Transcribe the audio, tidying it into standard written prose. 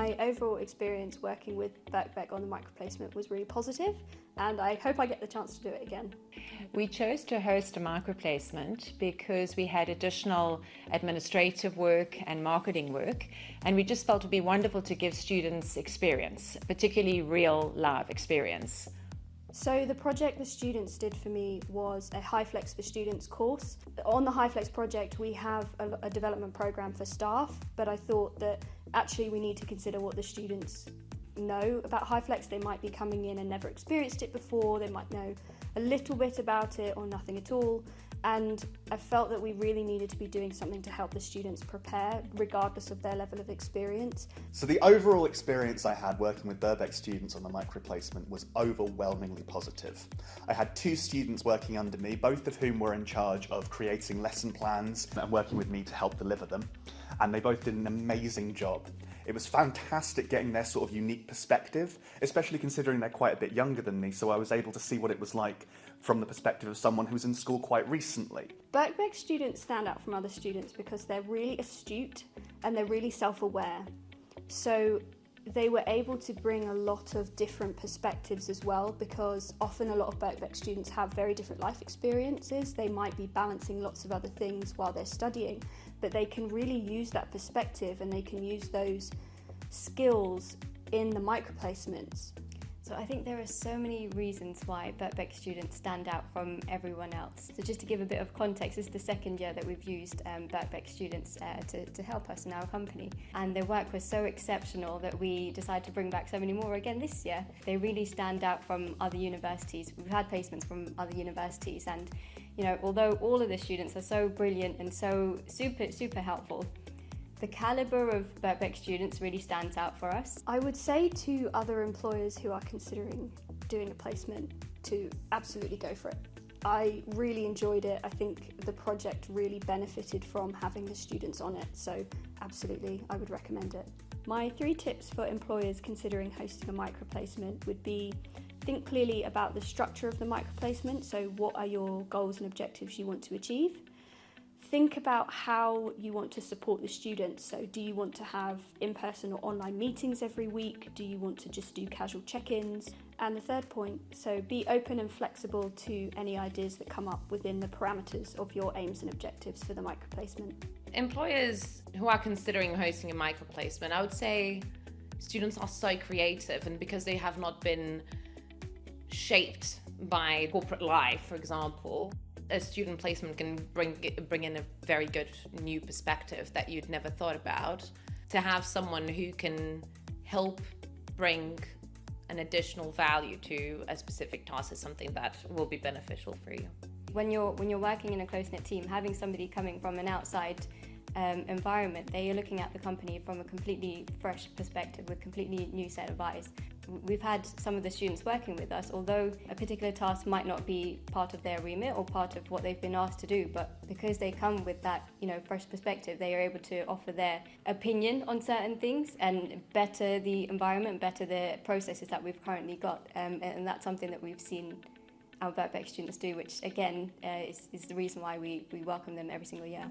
My overall experience working with Birkbeck on the microplacement was really positive, and I hope I get the chance to do it again. We chose to host a microplacement because we had additional administrative work and marketing work, and we just felt it would be wonderful to give students experience, particularly real live experience. So the project the students did for me was a High Flex for Students course. On the High Flex project we have a development program for staff, but I thought that actually we need to consider what the students know about High Flex. They might be coming in and never experienced it before, they might know a little bit about it or nothing at all, and I felt that we really needed to be doing something to help the students prepare regardless of their level of experience. So the overall experience I had working with Birkbeck students on the microplacement was overwhelmingly positive. I had 2 students working under me, both of whom were in charge of creating lesson plans and working with me to help deliver them, and they both did an amazing job. It was fantastic getting their sort of unique perspective, especially considering they're quite a bit younger than me, so I was able to see what it was like from the perspective of someone who was in school quite recently. Birkbeck students stand out from other students because they're really astute and they're really self-aware. So they were able to bring a lot of different perspectives as well, because often a lot of Birkbeck students have very different life experiences. They might be balancing lots of other things while they're studying, but they can really use that perspective and they can use those skills in the microplacements. So I think there are so many reasons why Birkbeck students stand out from everyone else. So just to give a bit of context, this is the second year that we've used Birkbeck students to help us in our company. And their work was so exceptional that we decided to bring back so many more again this year. They really stand out from other universities. We've had placements from other universities, and although all of the students are so brilliant and so super helpful, the calibre of Birkbeck students really stands out for us. I would say to other employers who are considering doing a placement to absolutely go for it. I really enjoyed it. I think the project really benefited from having the students on it, so absolutely I would recommend it. My 3 tips for employers considering hosting a microplacement would be: think clearly about the structure of the microplacement, so what are your goals and objectives you want to achieve? Think about how you want to support the students. So do you want to have in-person or online meetings every week? Do you want to just do casual check-ins? And the third point, so be open and flexible to any ideas that come up within the parameters of your aims and objectives for the microplacement. Employers who are considering hosting a microplacement, I would say students are so creative, and because they have not been shaped by corporate life, for example, a student placement can bring in a very good new perspective that you'd never thought about. To have someone who can help bring an additional value to a specific task is something that will be beneficial for you. When you're working in a close-knit team, having somebody coming from an outside environment, they are looking at the company from a completely fresh perspective with a completely new set of eyes. We've had some of the students working with us, although a particular task might not be part of their remit or part of what they've been asked to do, but because they come with that fresh perspective, they are able to offer their opinion on certain things and better the environment, better the processes that we've currently got, and that's something that we've seen our Birkbeck students do, which again is the reason why we welcome them every single year.